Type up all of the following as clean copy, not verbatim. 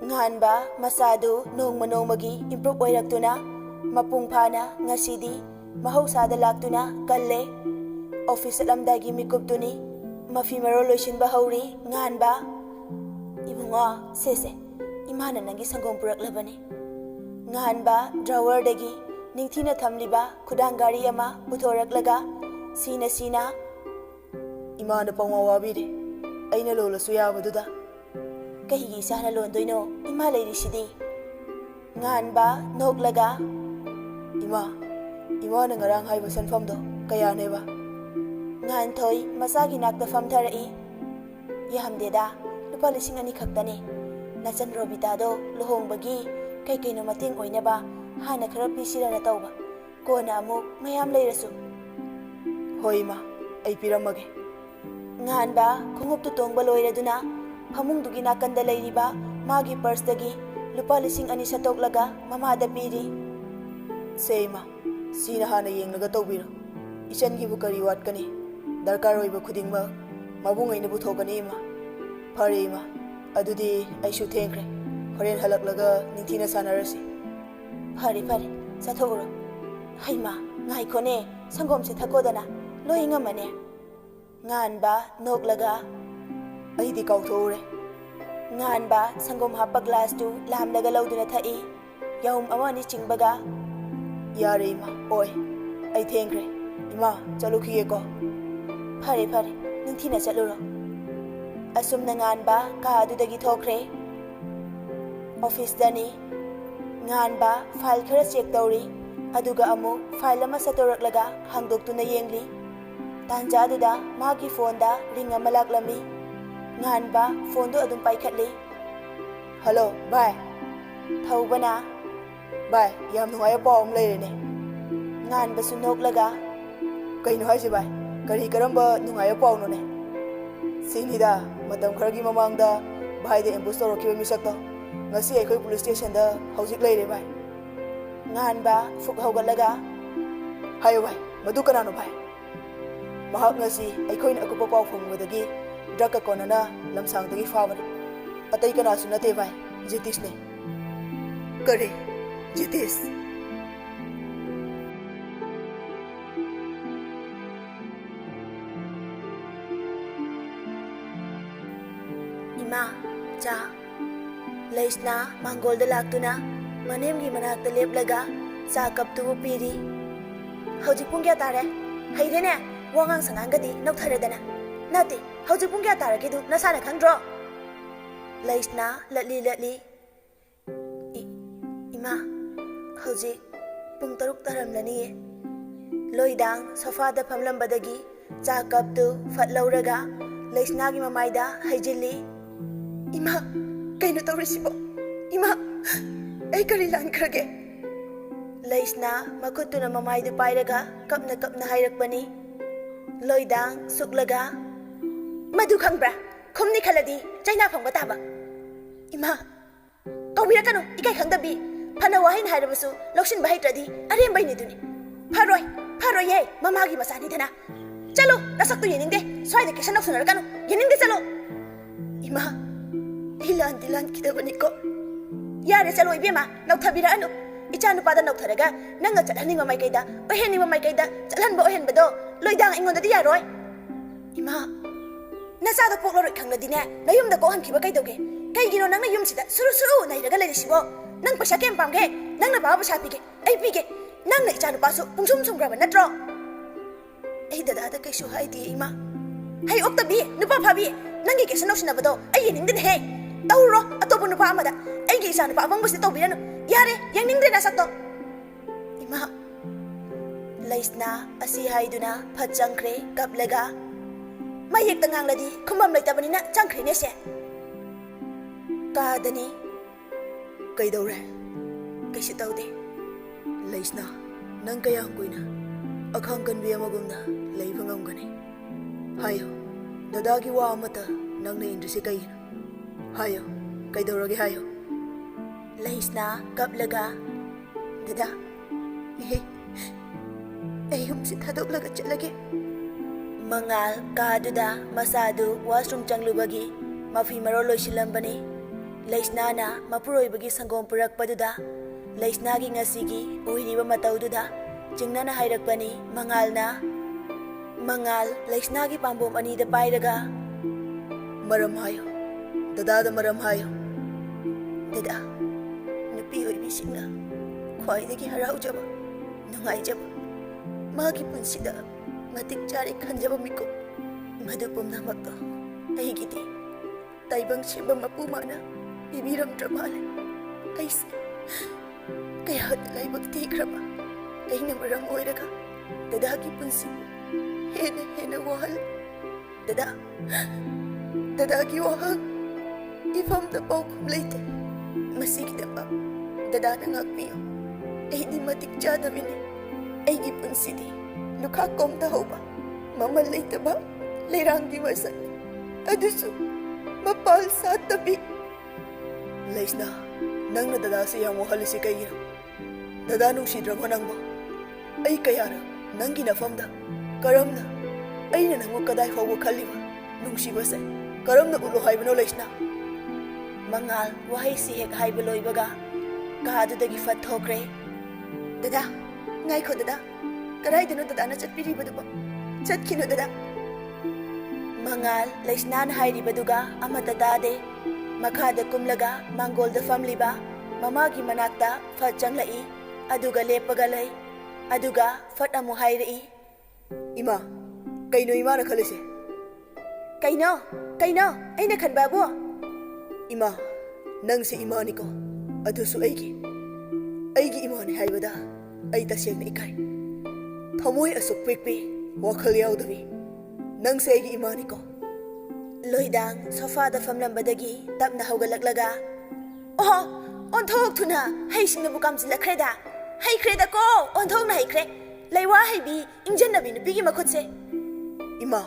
Nganba masadu nongma nongmagi improve oiraktuna mapung phana ngasidi mahausada laktuna kalle office lamdagi mikuptuni mafi maro loisinba hauri nganba ibunga sese imana nangi sangom puraklabani nganba drawer dagi ningthina thamliba khudang gari ama puthoraklaga sina imana pangwa wabire aina lolasu yabaduda kahigi sana londoino ima leirisidi nganba noklaga ima na ngarang haiba sanfamdo kaya neba ngan thoi masagi nakta famtharai yahamdeda lupa 2,000 khaktani nachan robita do lohongbagi kai kaino mating oinaba hana khara pisirana tawba kona amuk mayam leirasu hoima ai piramage nganba khungop tu tongba loiraduna famungdugi nakanda leiriba magi purse dagi lupa 2,000 satoklaga mamada piri seima sina hana yenglaga tawbiro ichangi bu kari watkani darkar oiba khudingma mabungaina bu thogani ma phare ma adudi aishu thengre horen halaklaga ningthina sanarasi phare sathogro haima ngai khone sangom se thakodana loinga mane nganba noklaga aidi kautore nganba sangom hapa glass tu lamlaga lauduna thai yaum amani chingbaga yare ima oi ai thengre ima chalukhiye ko phare ningthina chaluro asumna nganba ka adudagi thokre office dani nganba file khara check tawri aduga amu file ama satoraklaga hangdoktuna yengli tanja aduda magi phone da ring ama laklami nganba phone do adum paikhatli hello bye thaubana bye yam nungai paw am leirene nganba su noklaga kaino haisi bye kari karamba nungai paw no ne sinida matam kharagi mamangda bhai de ambush torokiba misakto ngasi aikoi police station da hojik leire bhai nganba fuk hogalaga hayo bhai madu kanano bhai mahak ngasi aikoi na akupa paw phumgodagi drug konana lamsang dagi fawani atai kana sunate bhai jitish ne kare jitish ima cha leisna mangol da laktuna manemgi manakta leplaga cha kaptu piri hoji pungya tare hairene wangang sangangadi nokthare nati hoji pungya tare kidu nasana khangdro leisna latli ima hoji pung taruk taramlani loidang sofa da phamlambadagi cha kaptu fatlauraga leisna gi mamaida haijili ima kaino tawrisibo ima ai kari lan khrage leisna makutuna mamaidu pairaga kapna hairakbani loidang suklaga madu khangbra khumni khaladi chaina phangba taba ima tawbirakanu ikai khangdabi phana wahin hairabasu loksin bahaitradi arem baini duni pharoi ye mamagi masani dana chalo nasaktu yeningde swaide kishan oksunarakanu yeningde chalo ima dilan kidabani ko yare chalo ibema nauthabira anu ichanu pada nauttharaga nanga chalhaninga mai kaida ohenima mai kaida chalhanba ohenbado loidang ingonda di yaroi ima nasa da pokloroi khangladine nayumda ko hankiba kaidoge kaigino nangna yumsida suru nairaga leirisibo nang pasa kem pamge nangna baba pasa pige ai pige nangna ichanu pasu pungsum graba natro ai dada da kaisu haidi ima hai oktabi nupa phabi nangi kesan oksinabado ai yeningdine he tauro atopo nupa amada ai gi isanu pa abangbusi tawbiranu yare yaningdre na sakto ima leisna asi haiduna phachangkhre kaplega mayek tangangladi khumam leitabani changkhre ne se kadani kaidore kaisi tawde leisna nang kayang koina akhang kanbi amagumna leibangam gane hayo dadagi wa amata nang na indrisi kaina hayo kaidorage hayo leisna kaplega dada ayum si thadoklaga chalage mangal kaduda masadu washroom changlubagi mafi maro loisilambani ꯂꯩꯁꯅꯥꯅ ꯃꯄꯨꯔꯣꯏꯕꯒꯤ ꯁꯪꯒꯣꯝ ꯄꯨꯔꯛꯄꯗꯨꯗ ꯂꯩꯁꯅꯥꯒꯤ ꯉꯁꯤꯒꯤ ꯑꯣꯏꯔꯤꯕ ꯃꯇꯧꯗꯨꯗ ꯆꯤꯡꯅꯅ ꯍꯥꯏꯔꯛꯄꯅꯤ ꯃꯉꯥꯜꯅ꯫ ꯃꯉꯥꯜ ꯂꯩꯁꯅꯥꯒꯤ ꯄꯥꯝꯕꯣꯝ ꯑꯅꯤꯗ ꯄꯥꯏꯔꯒ ꯃꯔꯝ ꯍꯥꯏꯌꯣ, ꯗꯗꯥꯗ ꯃꯔꯝ ꯍꯥꯏꯌꯣ꯫ ꯗꯗꯥ, ꯅꯨꯄꯤ ꯑꯣꯏꯕꯤꯁꯤꯡꯅ ꯈ꯭ꯋꯥꯏꯗꯒꯤ ꯍꯔꯥꯎꯖꯕ, ꯅꯨꯡꯉꯥꯏꯖꯕ, ꯃꯥꯒꯤ ꯄꯨꯟꯁꯤꯗ ꯃꯇꯤꯛ ꯆꯥꯔꯦ ꯈꯟꯖꯕ ꯃꯤꯀꯨꯞ ꯃꯗꯨ ꯄꯨꯝꯅꯃꯛꯇꯣ ꯑꯩꯒꯤꯗꯤ ꯇꯥꯏꯕꯪ ꯁꯦꯝꯕ ꯃꯄꯨ ꯃꯥꯅ ꯄꯤꯕꯤꯔꯝꯗ꯭ꯔ ꯃꯥꯜꯂꯦ꯫ ꯑꯩꯁꯦ ꯀꯌꯥꯗ ꯂꯥꯏꯕꯛ ꯊꯤꯈ꯭ꯔꯕ ꯑꯩꯅ ꯃꯔꯝ ꯑꯣꯏꯔꯒ ꯗꯗꯥꯒꯤ ꯄꯨꯟꯁꯤꯕꯨ ꯍꯦꯟꯅ ꯍꯦꯟꯅ ꯋꯥꯍꯜꯂꯦ꯫ ꯗꯗꯥ, ꯗꯗꯥꯒꯤ ꯋꯥꯍꯪ ꯏꯐꯝꯗ ꯄꯥꯎꯈꯨꯝ ꯂꯩꯇꯦ꯫ ꯃꯁꯤꯒꯤꯗꯃꯛ ꯗꯗꯥꯅ ꯉꯥꯛꯄꯤꯌꯨ꯫ ꯑꯩꯗꯤ ꯃꯇꯤꯛ ꯆꯥꯗꯕꯅꯤ꯫ ꯑꯩꯒꯤ ꯄꯨꯟꯁꯤꯗꯤ ꯂꯨꯈꯥꯛ ꯀꯣꯝꯊꯍꯧꯕ, ꯃꯃꯜ ꯂꯩꯇꯕ ꯂꯩꯔꯥꯡꯒꯤ ꯃꯁꯛꯅꯤ, ꯑꯗꯨꯁꯨ ꯃꯄꯥꯜ ꯁꯥꯠꯇꯕꯤ꯫ ꯂꯩꯁꯅꯥ, ꯅꯪꯅ ꯗꯗꯥꯁꯦ ꯌꯥꯝ ꯋꯥꯍꯜꯂꯤꯁꯤ ꯀꯩꯒꯤꯅꯣ? ꯗꯗꯥ ꯅꯨꯡꯁꯤꯗ꯭ꯔꯕꯣ ꯅꯪꯕꯨ? ꯑꯩ ꯀꯌꯥꯔ ꯅꯪꯒꯤ ꯅꯐꯝꯗ ꯀꯔꯝꯅ ꯑꯩꯅ ꯅꯪꯕꯨ ꯀꯗꯥꯏ ꯐꯥꯎꯕ ꯈꯜꯂꯤꯕ ꯅꯨꯡꯁꯤꯕꯁꯦ ꯀꯔꯝꯅ ꯎꯠꯂꯣ ꯍꯥꯏꯕꯅꯣ ꯂꯩꯁꯅꯥ? ꯃꯉꯥꯜ ꯋꯥꯍꯩꯁꯤ ꯍꯦꯛ ꯍꯥꯏꯕ ꯂꯣꯏꯕꯒ ꯀꯥꯗꯨꯗꯒꯤ ꯐꯠ ꯊꯣꯛꯈ꯭ꯔꯦ꯫ ꯗꯗꯥ, ꯉꯥꯏꯈꯣ ꯗꯗꯥ, ꯀꯗꯥꯏꯗꯅꯣ ꯗꯗꯥꯅ ꯆꯠꯄꯤꯔꯤꯕꯗꯨꯕꯣ? ꯆꯠꯈꯤꯅꯨ ꯗꯗꯥ꯫ ꯃꯉꯥꯜ ꯂꯩꯁꯅꯥꯅ ꯍꯥꯏꯔꯤꯕꯗꯨꯒ ꯑꯃꯠꯇ ꯇꯥꯗꯦ꯫ ꯃꯈꯥꯗ ꯀꯨꯝꯂꯒ ꯃꯥꯡꯒꯣꯜꯗ ꯐꯝꯂꯤꯕ ꯃꯃꯥꯒꯤ ꯃꯅꯥꯛꯇ ꯐꯠ ꯆꯪꯂꯛꯏ, ꯑꯗꯨꯒ ꯂꯦꯞꯄꯒ ꯂꯩ꯫ ꯑꯗꯨꯒ ꯐꯠ ꯑꯃꯨꯛ ꯍꯥꯏꯔꯛꯏ, ꯏꯃꯥ, ꯀꯩꯅꯣ ꯏꯃꯥꯅ ꯈꯜꯂꯤꯁꯦ? ꯀꯩꯅꯣ ꯑꯩꯅ ꯈꯟꯕꯕꯨ? ꯏꯃꯥ, ꯅꯪꯁꯦ ꯏꯃꯥꯅꯤꯀꯣ, ꯑꯗꯨꯁꯨ ꯑꯩꯒꯤ ꯏꯃꯥꯅꯤ ꯍꯥꯏꯕꯗ ꯑꯩ ꯇꯁꯦꯡꯅ ꯏꯀꯥꯏ꯫ ꯊꯃꯣꯏ ꯑꯁꯨꯛ ꯄꯤꯛꯄꯤ, ꯋꯥꯈꯜ ꯌꯥꯎꯗꯕꯤ ꯅꯪꯁꯦ ꯑꯩꯒꯤ ꯏꯃꯥꯅꯤꯀꯣ꯫ ꯂꯣꯏꯗꯥꯡ ꯁꯣꯐꯥꯗ ꯐꯝꯂꯝꯕꯗꯒꯤ ꯇꯞꯅ ꯍꯧꯒꯠꯂꯛꯂꯒ, ꯑꯣꯍꯣ, ꯑꯣꯟꯊꯣꯛꯊꯨꯅ ꯍꯩꯁꯤꯡꯅꯕꯨ ꯀꯥꯝꯁꯤꯜꯂꯛꯈ꯭ꯔꯦꯗ, ꯍꯩꯈ꯭ꯔꯦꯗꯀꯣ, ꯑꯣꯟꯊꯣꯛꯅ ꯍꯩꯈ꯭ꯔꯦ, ꯂꯩꯋꯥ ꯍꯩꯕꯤ ꯏꯪꯖꯟꯅꯕꯤ ꯅꯨꯄꯤꯒꯤ ꯃꯈꯨꯠꯁꯦ꯫ ꯏꯃꯥ,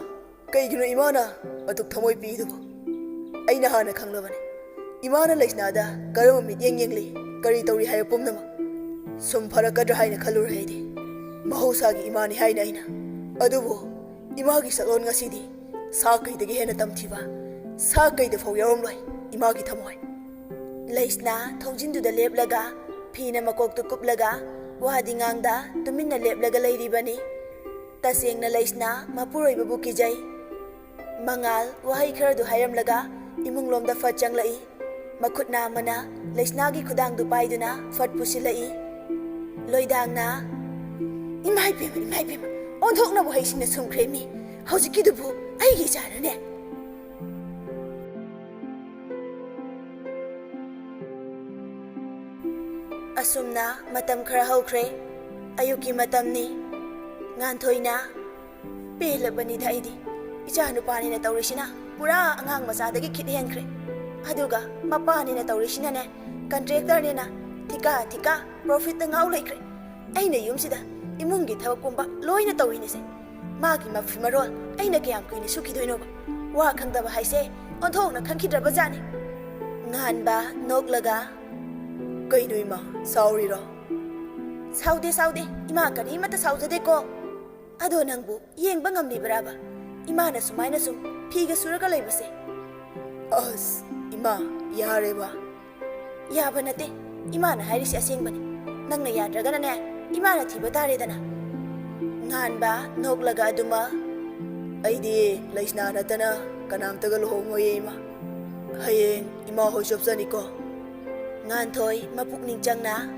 ꯀꯩꯒꯤꯅꯣ ꯏꯃꯥꯅ ꯑꯗꯨꯛ ꯊꯃꯣꯏ ꯄꯤꯗꯨꯕꯣ? ꯑꯩꯅ ꯍꯥꯟꯅ ꯈꯪꯂꯕꯅꯤ ꯏꯃꯥꯅ ꯂꯩꯁꯅꯥꯗ ꯀꯔꯝꯕ ꯃꯤꯠꯌꯦꯡ ꯌꯦꯡꯂꯤ, ꯀꯔꯤ ꯇꯧꯔꯤ ꯍꯥꯏꯕ ꯄꯨꯝꯅꯃꯛ꯫ ꯁꯨꯝ ꯐꯔꯛꯀꯗ꯭ꯔꯥ ꯍꯥꯏꯅ ꯈꯜꯂꯨꯔꯦ ꯑꯩꯗꯤ, ꯃꯍꯧꯁꯥꯒꯤ ꯏꯃꯥꯅꯤ ꯍꯥꯏꯅ ꯑꯩꯅ꯫ ꯑꯗꯨꯕꯨ ꯏꯃꯥꯒꯤ ꯁꯛꯂꯣꯟ ꯉꯁꯤꯗꯤ ꯁꯥ ꯀꯩꯗꯒꯤ ꯍꯦꯟꯅ ꯇꯝꯊꯤꯕ, ꯁꯥ ꯀꯩꯗ ꯐꯥꯎ ꯌꯥꯎꯔꯝꯂꯣꯏ ꯏꯃꯥꯒꯤ ꯊꯃꯣꯏ꯫ ꯂꯩꯁꯅꯥ ꯊꯣꯡꯖꯤꯟꯗꯨꯗ ꯂꯦꯞꯂꯒ ꯐꯤꯅ ꯃꯀꯣꯛꯇꯨ ꯀꯨꯞꯂꯒ ꯋꯥꯗꯤ ꯉꯥꯡꯗ ꯇꯨꯃꯤꯟꯅ ꯂꯦꯞꯂꯒ ꯂꯩꯔꯤꯕꯅꯤ꯫ ꯇꯁꯦꯡꯅ ꯂꯩꯁꯅꯥ ꯃꯄꯨꯔꯣꯏꯕꯕꯨ ꯀꯤꯖꯩ꯫ ꯃꯉꯥꯜ ꯋꯥꯍꯩ ꯈꯔꯗꯨ ꯍꯥꯏꯔꯝꯂꯒ ꯏꯃꯨꯡꯂꯣꯝꯗ ꯐꯠ ꯆꯪꯂꯛꯏ꯫ ꯃꯈꯨꯠ ꯅꯥꯝꯃꯅ ꯂꯩꯁꯅꯥꯒꯤ ꯈꯨꯗꯥꯡꯗꯨ ꯄꯥꯏꯗꯨꯅ ꯐꯠ ꯄꯨꯁꯤꯜꯂꯛꯏ꯫ ꯂꯣꯏꯗꯥꯡꯅ, ꯏꯃꯥꯏꯄꯦꯝꯃ, ꯑꯣꯟꯊꯣꯛꯅꯕꯨ ꯍꯩꯁꯤꯡꯅ ꯁꯨꯝꯈ꯭ꯔꯦꯃꯤ, ꯍꯧꯖꯤꯛꯀꯤꯗꯨꯕꯨ ꯑꯩꯒꯤ ꯏꯆꯥꯔꯅꯦ? ꯑꯁꯨꯝꯅ ꯃꯇꯝ ꯈꯔ ꯍꯧꯈ꯭ꯔꯦ꯫ ꯑꯌꯨꯛꯀꯤ ꯃꯇꯝꯅꯤ꯫ ꯉꯥꯟꯊꯣꯏꯅ, ꯄꯦꯜꯂꯕꯅꯤꯗ ꯑꯩꯗꯤ, ꯏꯆꯥ ꯅꯨꯄꯥꯅꯤꯅ ꯇꯧꯔꯤꯁꯤꯅ ꯄꯨꯔꯥ ꯑꯉꯥꯡ ꯃꯆꯥꯗꯒꯤ ꯈꯤꯠ ꯍꯦꯟꯈ꯭ꯔꯦ꯫ ꯑꯗꯨꯒ ꯃꯄꯥꯅꯤꯅ ꯇꯧꯔꯤꯁꯤꯅꯅꯦ ꯀꯟꯇ꯭ꯔꯦꯛꯇꯔꯅꯤꯅ ꯊꯤꯀꯥ ꯄ꯭ꯔꯣꯐꯤꯠꯇ ꯉꯥꯎ ꯂꯩꯈ꯭ꯔꯦ꯫ ꯑꯩꯅ ꯌꯨꯝꯁꯤꯗ ꯏꯃꯨꯡꯒꯤ ꯊꯕꯛ ꯄꯨꯝꯕ ꯂꯣꯏꯅ ꯇꯧꯔꯤꯅꯦꯁꯦ꯫ ꯃꯥꯒꯤ ꯃꯐꯤ ꯃꯔꯣꯜ ꯑꯩꯅ ꯀꯌꯥꯝ ꯀꯨꯏꯅ ꯁꯨꯈꯤꯗꯣꯏꯅꯣꯕ? ꯋꯥ ꯈꯪꯗꯕ ꯍꯥꯏꯁꯦ ꯑꯣꯟꯊꯣꯛꯅ ꯈꯪꯈꯤꯗ꯭ꯔꯕꯖꯥꯠꯅꯤ꯫ ꯉꯥꯟꯕ ꯅꯣꯛꯂꯒ, ꯀꯩꯅꯣ ꯏꯃꯥ, ꯁꯥꯎꯔꯤꯔꯣ? ꯁꯥꯎꯗꯦ, ꯏꯃꯥ ꯀꯔꯤꯃꯠꯇ ꯁꯥꯎꯖꯗꯦꯀꯣ꯫ ꯑꯗꯣ ꯅꯪꯕꯨ ꯌꯦꯡꯕ ꯉꯝꯂꯤꯕ꯭ꯔꯥꯕ ꯏꯃꯥꯅ ꯁꯨꯃꯥꯏꯅ ꯁꯨꯝ ꯐꯤꯒ ꯁꯨꯔꯒ ꯂꯩꯕꯁꯦ? ꯑꯁ ꯏꯃꯥ, ꯌꯥꯔꯦꯕ꯫ ꯌꯥꯕ ꯅꯠꯇꯦ, ꯏꯃꯥꯅ ꯍꯥꯏꯔꯤꯁꯤ ꯑꯁꯦꯡꯕꯅꯤ꯫ ꯅꯪꯅ ꯌꯥꯗ꯭ꯔꯒꯅꯅꯦ ꯏꯃꯥꯅ ꯊꯤꯕ ꯇꯥꯔꯦꯗꯅ꯫ ꯉꯥꯟꯕ ꯅꯣꯛꯂꯒ ꯑꯗꯨꯃꯛ, ꯑꯩꯗꯤ ꯂꯩꯁꯅꯥ ꯅꯠꯇꯅ ꯀꯅꯥꯝꯇꯒ ꯂꯨꯍꯣꯡꯉꯣꯏꯌꯦ ꯏꯃꯥ꯫ ꯍꯌꯦꯡ ꯏꯃꯥ ꯍꯣꯏ ꯆꯞꯆꯅꯤꯀꯣ꯫ ꯉꯥꯟꯊꯣꯏ ꯃꯄꯨꯛꯅꯤꯡ ꯆꯪꯅ,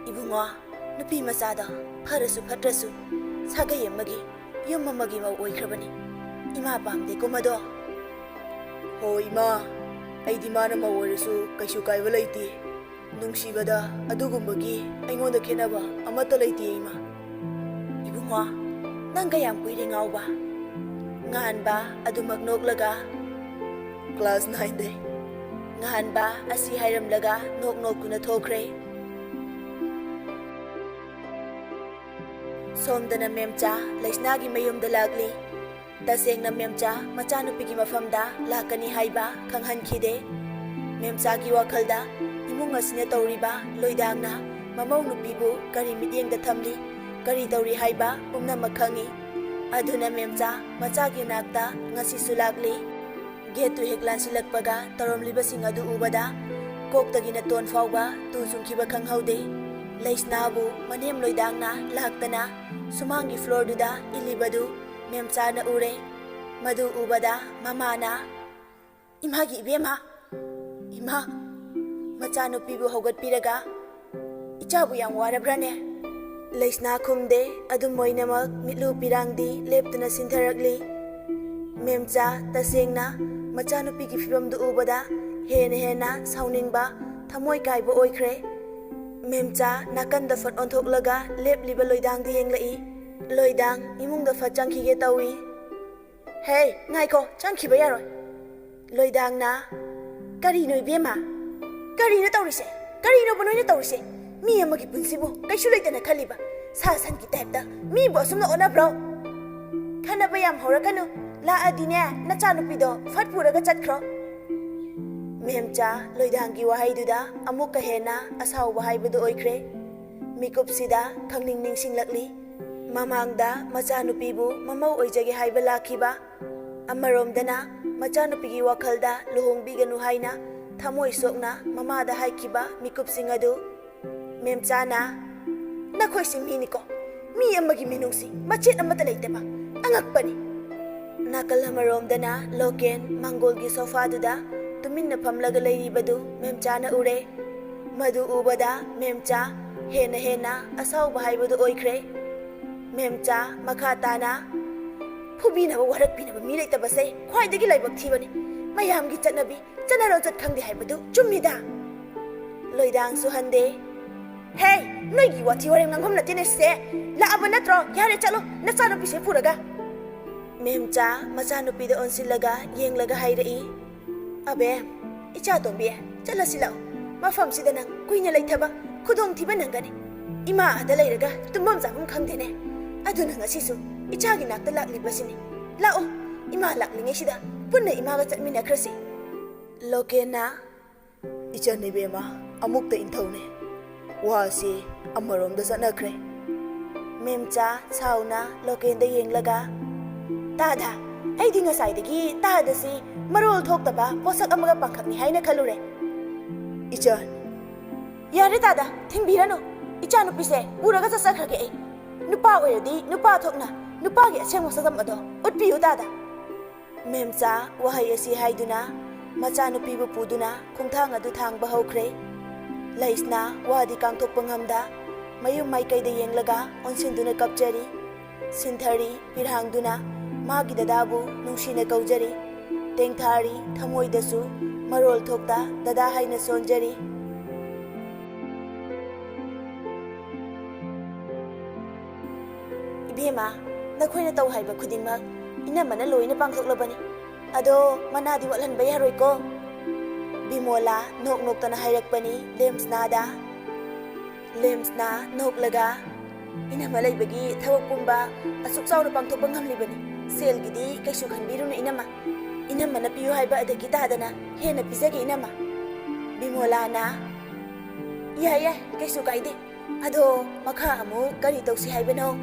ꯏꯕꯨꯡꯉꯣ, ꯅꯨꯄꯤ ꯃꯆꯥꯗꯣ ꯐꯔꯁꯨ ꯐꯠꯇ꯭ꯔꯁꯨ ꯁꯥꯒꯩ ꯑꯃꯒꯤ, ꯌꯨꯝ ꯑꯃꯒꯤ ꯃꯧ ꯑꯣꯏꯈ꯭ꯔꯕꯅꯤ꯫ ꯏꯃꯥ ꯄꯥꯝꯗꯦꯀꯣ ꯃꯗꯣ? ꯍꯣꯏ ꯏꯃꯥ, ꯑꯩꯗꯤ ꯃꯥꯅ ꯃꯧ ꯑꯣꯏꯔꯁꯨ ꯀꯩꯁꯨ ꯀꯥꯏꯕ ꯂꯩꯇꯦ꯫ ꯅꯨꯡꯁꯤꯕꯗ ꯑꯗꯨꯒꯨꯝꯕꯒꯤ ꯑꯩꯉꯣꯟꯗ ꯈꯦꯠꯅꯕ ꯑꯃꯠꯇ ꯂꯩꯇꯦ ꯏꯃꯥ꯫ ꯏꯕꯨꯡꯉꯣ, ꯅꯪ ꯀꯌꯥꯝ ꯀꯨꯏꯔꯦ ꯉꯥꯎꯕ? ꯉꯥꯟꯕ ꯑꯗꯨꯃꯛ ꯅꯣꯛꯂꯒ, ꯀ꯭ꯂꯥꯁ 9ꯗꯩ꯫ ꯉꯥꯟꯕ ꯑꯁꯤ ꯍꯥꯏꯔꯝꯂꯒ ꯅꯣꯛꯇꯨꯅ ꯊꯣꯛꯈ꯭ꯔꯦ꯫ ꯁꯣꯝꯗꯅ ꯃꯦꯝꯆꯥ ꯂꯩꯁꯅꯥꯒꯤ ꯃꯌꯨꯝꯗ ꯂꯥꯛꯂꯤ꯫ ꯇꯁꯦꯡꯅ ꯃꯦꯝꯆꯥ ꯃꯆꯥꯅꯨꯄꯤꯒꯤ ꯃꯐꯝꯗ ꯂꯥꯛꯀꯅꯤ ꯍꯥꯏꯕ ꯈꯪꯍꯟꯈꯤꯗꯦ꯫ ꯃꯦꯝꯆꯥꯒꯤ ꯋꯥꯈꯜꯗ ꯏꯃꯨꯡ ꯑꯁꯤꯅ ꯇꯧꯔꯤꯕ ꯂꯣꯏꯗꯥꯡꯅ ꯃꯃꯧ ꯅꯨꯄꯤꯕꯨ ꯀꯔꯤ ꯃꯤꯠꯌꯦꯡꯗ ꯊꯝꯂꯤ, ꯀꯔꯤ ꯇꯧꯔꯤ ꯍꯥꯏꯕ ꯄꯨꯝꯅꯃꯛ ꯈꯪꯏ꯫ ꯑꯗꯨꯅ ꯃꯦꯝꯆꯥ ꯃꯆꯥꯒꯤ ꯅꯥꯛꯇ ꯉꯁꯤꯁꯨ ꯂꯥꯛꯂꯤ꯫ Gate tu hek lansilakpaga taromlibasing adu ubada koktagina ton fawba tu chungkiba khanghaude. Leisnabu manem loidangna laktana sumangi floor duda ilibadu memchana ure. Madu ubada mamana imagi ibema ima machanupibu haugatpiraga ichabu yang warabrane. Leisna khumde adum moinamak mitlu pirangdi leptuna sintharakli. Memcha tasengna machanupigi fibamdu ubada hena sauningba thamoi kaiba oikhre. Memcha nakanda fat onthoklaga lepliba loidangdi yenglai. Loidang imungda fat changkhige tawi. Hey, ngaiko changkhiba yaroi. Loidang na kari noi bema kari na tawrise kari no banoi na tawrise mi amagi punsibu kaisu leitana khaliba sa san ki type da mi bo sumna ona bro khana bayam horakanu la adine na chanupi do fatpura ga chatkhro. Memcha loidang gi wahai duda amuka hena asaw wahai budu oikhre. Mikup sida khangning ning singlakli mamangda machanupi bu mamau oijage haiba lakhiba. Amaromdana machanupigi wakhalda luhongbiganu haina thamoi sokna mamada haikiba mikupsing adu. Memchana nakhoi simhini ko mi amagi minungsi machet amata leiteba angakpani. Nakal amaromdana loken mangolgi sofa duda tuminna phamlaga leiribadu memchana ure. Madu ubada memcha hena asaw bahaibadu oikhre. Memcha makhatana Pubina warak pinaba mi leitaba se khwaidagi laibak thibani mayamgi chatnabi chanaro chat khangdi haibadu chumida. Loidang su hande hey noigi wathi warem nganghom na tine se la aba natro yare chalo na chanu pise puraga. Memcha machanupi da onsilaga yenglaga hairai abe icha tombi chala silao mafam sida nang kuina leithaba khudong thiba nangani ima ada leiraga tumam jabum khangdene aduna ngasisu ichagi nakta laklibasini lao ima laklinge sida punna imaga chatmina khrasi. Lokena ichani bema amukta inthone wasi amaromda chanakhre. Memcha chauna lokenda yenglaga tada aidi ngasaidagi tada si marol thoktaba posak amaga pangkhakni haina khalure. Ichan yare tada thingbirano ichanu pise puraga chasakhrage ai nupa oiradi nupa thokna nupagi asengmo sakam ado utpiyu tada. Memcha wahai asi haiduna machanupibu puduna khungthang adu thangba haukhre. Leisna wadi kangthokpa ngamda mayum maikaida yenglaga onsinduna kapjari. Sinthari pirhangduna magi dadabu nungsina kaujari. Tengthari thamoidasu marol thokta dada haina sonjari. Ibema nakhoi na taw haiba khudingmak inamana loina pangthoklabani ado manadi watlanba yaroi ko. Bimola noktana hairakpani lemsna noklaga inama leibagi thawak pumba asuk chawna pangthokpa ngamlibani selgidi kaisu khanbiruna inama na piyu haiba adagi tadana hena pizage inama. Bimola na ya kaisu kaide ado makha amu kari tawsi haibano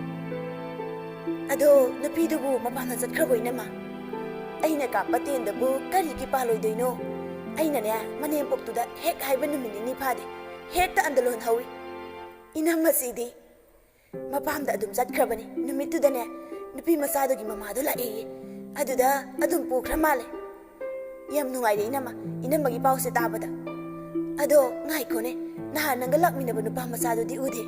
ado nupidubu mapana chatkhraboy nama aina ka patendabu kari ki paloidoino aina ne manem poktuda hek haiba numini ni phade hekta andalon hawi inama sidi mapamda adum chatkhravani numituda ne nupi masadogi mamadu lae aduda adum pukhra male yam nungaide inamagi pause tabada ado ngai khone naha nanga lakminaba nupa masado di ude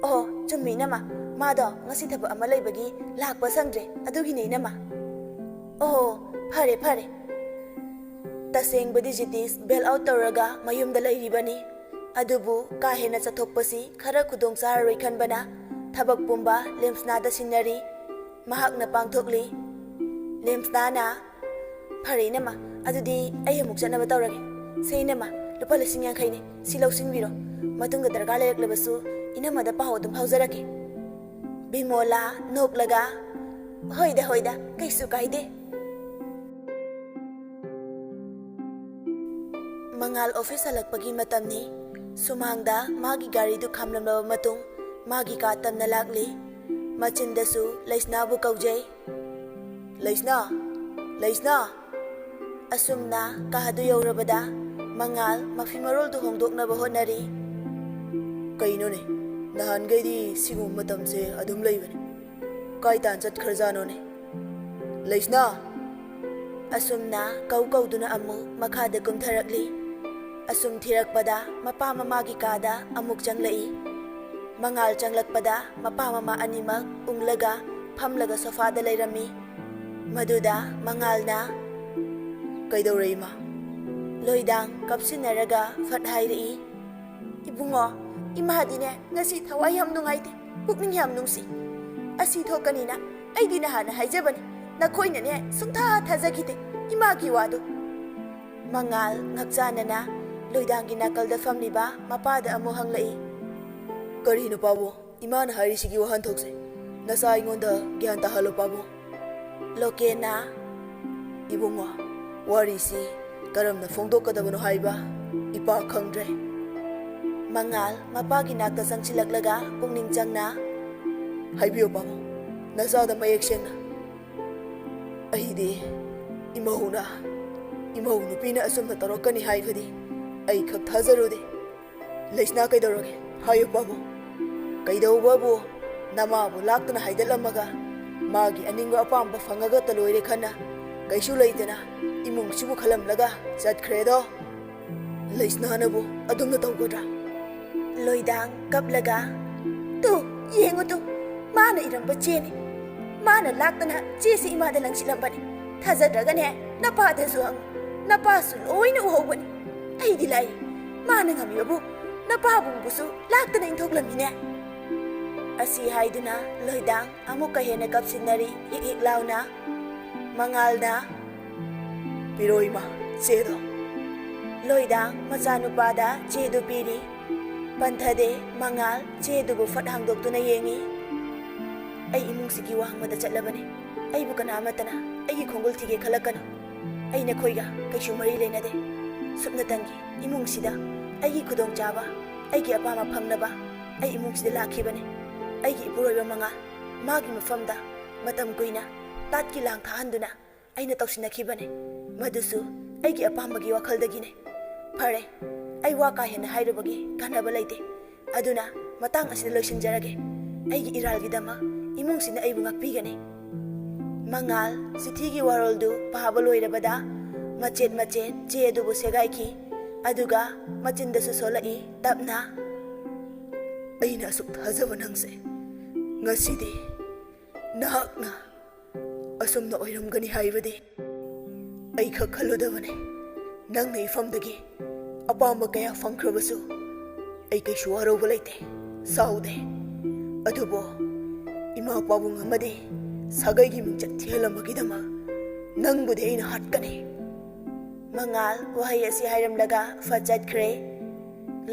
oh chummi nama mado ngasi thaba ama leibagi lakpa sangdre adugine nama oh phare taseng badi jitis bel out tawraga mayumda leiribani adubu ka hena chathokpasi khara khudong saroi khanbana thabak pumba lemsna da sinari mahakna pangthokli. Lemsna na phare nama adudi ayamuk chanaba tawrage seinama lupa lising yang khaine silau singbiro matungga darga layaklebasu inamada paho tum haujarake. Bimola noklaga hoida kaisu kaide. Mangal office halakpagi matamni sumangda magi gari du khamlamlaba matung magi ka tamna lakli machindasu leisna bu kaujai. Leisna Asumna kahadu yawrabada Mangal mafi maroldu hongdoknaba hotnari. Kainone nahangaidi sigum matamse adum leibani kai tan chat kharjanone Laisna Asumna kauduna amu makhada kumtharakli. Asum thirakpada mapa mamagi kada amuk changlai. Mangal changlakpada mapa mama animak unglaga phamlaga sofada leirami. Maduda mangalna kaidore ima loidang kapsinaraga fat hairi. Ibungo imahadine ngasi thawai yam nungaite pukning yam nungsi. Asi thokanina aidi nahana haijabani nakoinane sungtha thajagite imagi wadu. Mangal ngakjanana loidangi nakalda famliba mapada amu hanglai. kari no pabo imana hari sigi wahan thokse nasa ingonda gyan ta halo pabo Lokena ibungo wari si karamna phongdokadabano haiba ipa khangdre Mangal mapagi nakta sangchilaklaga pungning changna haibiyo pabo nasa da mayek sengna ahide imahuna nupina asumna tarokani haibadi ai khak thajarode Laisna kaidoroge hayo pabo kaidau babu namabu laktana haidalamaga magi aningo apamba fangaga taloire khana kaisu leitana imung sibu khalamlaga chatkredo Laisna nabu adumna tawgodra loidang kaplaga tu yengu tu mana iramba cheni mana laktana chesi imada langsilambani thajadragane napada suang napasu loina uhobani aidi lai mana ngami babu napabu busu laktana inthoklamine asi haiduna loidang amuka hena kapsinari hik launa mangalna piroima chedo loidang machanupada chedu piri Panthade mangal chedubu fat hangdoktuna yengi. Ai imungsigi wahangmada chatlabani. Ai bukana amatana ai khongol thige khalakana. Ai na khoiga kaisu mari leinade. Supnatangi imungsida ai khudong chaba ai gi apama phangnaba ai imungsida lakhibani. Ai gi puroiba manga magi mafamda matam kuina tatki lang thahanduna aina tawsinakhibani. Madusu ai gi apamagi wakhaldagine. Phare ai waka hena hairubagi kanaba leite aduna matang asida loisinjarage aigi iralgi dama imungsina aibu ngakpigani Mangal sithigi waroldu pahaba loirabada machet che adubu segaiki aduga machindasu solai tapna aina asuk thajaba nangse ngasidi nahakna asumna oiramgani haibadi ai khakhaludabane nangna ifamdagi apamba kaya fangkhrabasu ai kaisu warauba leite saude adubo ima pabung amadi sagai gi mingchat thelamagidama nangbudi aina hatkani Mangal wahai asi hairamlaga fajatkhre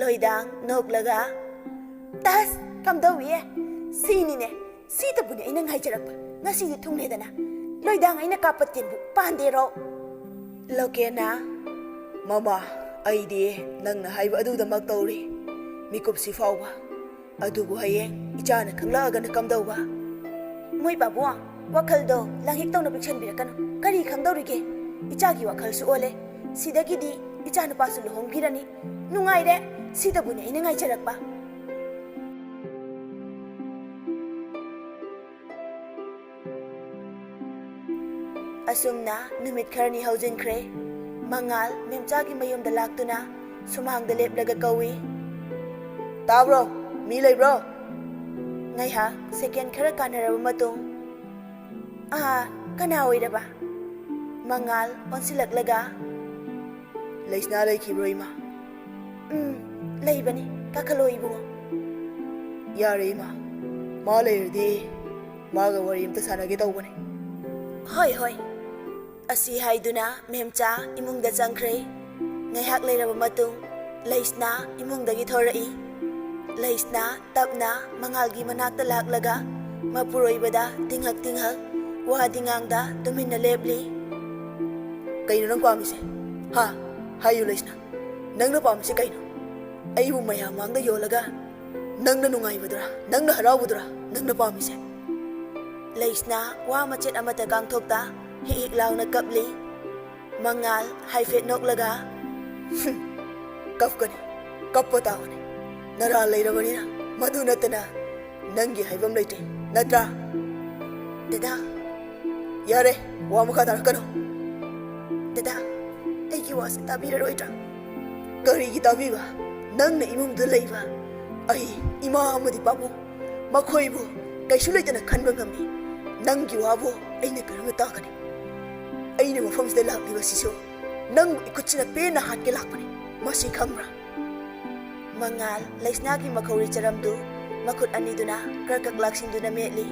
loidang noklaga tas kamdawiye sinine sitabuni aina ngaijarapa ngasidi thungledana loidang aina kapatenbu pandero Lokena mama aidi nangna haiba adudamak tawri mikupsi fawba adubu hayeng ichana khanglagana kamdawba Moi babu wakhaldo langhik tawna bikshan birakano kari khangdawrige ichagi wakhalsu ole sidagidi ichana pasu lohongbirani nungaire sidabuni aina ngaijarakpa Asumna numit kharni haujinkre Mangal memchagi mayumda laktuna sumhangda leplaga kawi tabro mi leibro ngaiha second khara kanaraba matung kana oiraba Mangal onsilaklaga Laisna leikibro ima leibani kakhalo ibungo yare ima ma leirdi maga wari amta sanage tawbane hoi Asi haiduna memcha imungda changkhre ngaihak leiraba matung Laisna imungdagi thorai Laisna tapna mangalgi manakta laklaga mapuroibada tinghak wadingangda tuminna lepli kaino nang pamise ha hayu Laisna nangna pamise kaino aibu mayam mangda yolaga nangna nungaibadra nangna haraubudra nangna pamise Laisna wa machet amata kangthokta hik launa kapli Mangal haifet noklaga Kafkani, kappa taawani. Nara layrabanina, madu natana nangi haibam laite. Natra? Dada, Yare, wa makha tarakano. dada, aigi wase tabiraroidra. Karigi tabiba, nangna imungda layba. Ai, ima amadi papu, makhoibu, kaisu laitana khanba ngamni. Nangi wabu, aina karama taakani. Aina mafamsida lakliba siso, nang ikutsina pena hatke lakpani. Masi khangbra. Mangal laisnagi makhauri charamdu makut aniduna krakak laksinduna metli.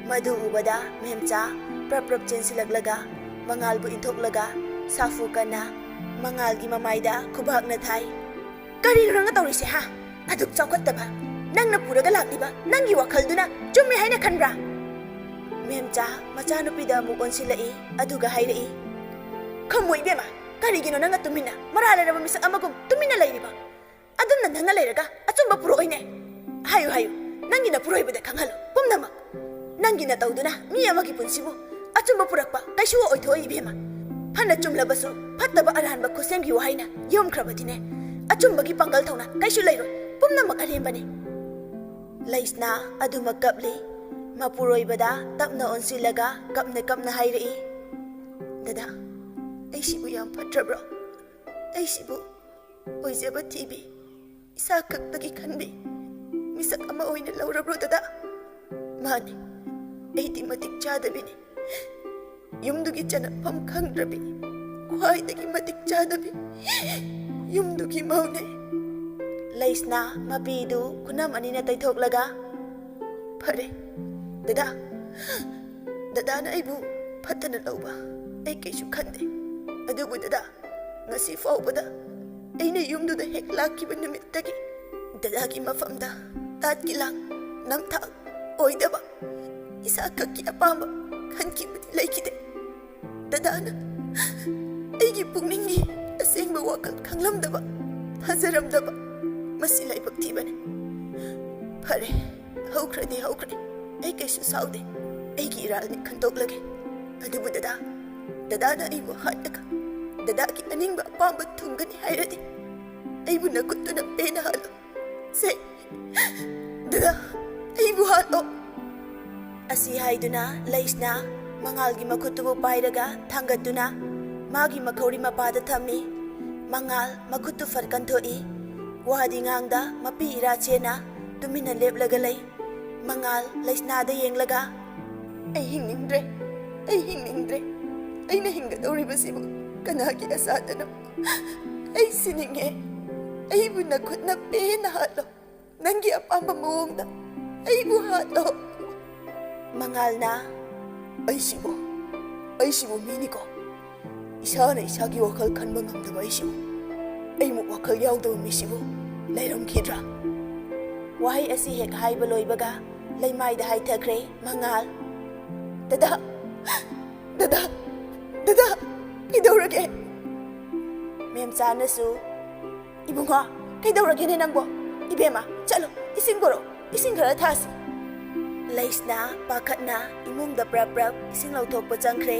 Madu ubada memcha prap chensilaglaga mangal bu inthoklaga safu kana mangal gi mamaida khubak na thai. Kari ranga tawrise ha aduk chawkhattaba nangna puraga lakliba nangi wakhalduna chummi haina khanbra. Memcha machanupida mu onsilai aduga hairei. Khamoi bema karigino nanga tumina marala misak amagum tumina lairiba. Adumna nanga lairaga achumba puroine. Hayu hayu nangina puroibada kanghalo pumnama. Nangina tawduna mi amagi punsibu achumba purakpa kaisu oithoi bema. Hana chumlabasu phattaba arhanba khosemgi wahaina yomkhrabadine achumbagi pangal thawna kaisu lairo pumnama alembane. Laisna aduma kapli mapuroibada tapna onsilaga kapna hairei. Dada, aisibu yam phatrabro. Aisibu oizeba tibi isa kaktagi khanbi misak ama oina laurabro dada. Mani aidi matik chadabini yumdugi chanapam khangrabi khwaidagi matik chadabi yumdugi maune. Laisna mapidu kunam anina taithoklaga phare dada dada na aibu phatana lauba ai kaisu khande adubu dada ngasi faubada aina yumduda hek lakkiba numittagi dadagi mafamda tatki lang namtha oidaba isa kakki apamba khankibadi laikide. Dadana aigi pungningi asengba wakal khanglamdaba hazaramdaba masi laibak thibane. Phare haukradi ai kaisu saude aigi iralni khantoklage adubu dadana aibu hataka dadaki aningba apamba thungani hairadi aibu nakuttuna pena halo se dada aibu halo. Asi haiduna laisna mangalgi makutubu pairaga thangatuna magi makhauri mapada thammi. Mangal makutu farkanthoi wadi ngangda mapi ira chena tumina leplaga lay. Mangal laisna da yenglaga ai hingningdre aina hingadoribasibu kanagi asadana ai sininge aibu nakutna pena halo nangi apamba mawongda aibu halo. Mangal na aisibu miniko isana isagi wakal khanba ngamdaba aisibu aimu wakal yaudaba misibu lairamkhidra. wahai asi hek haiba loibaga laimaida haithakre. Mangal dada kaidaurage memchanasu ibunga kaidaurage ne nangbo ibema chalo ising boro ising khara thasi. Laisna pakhatna imungda prap ising lauthokpa changkhre.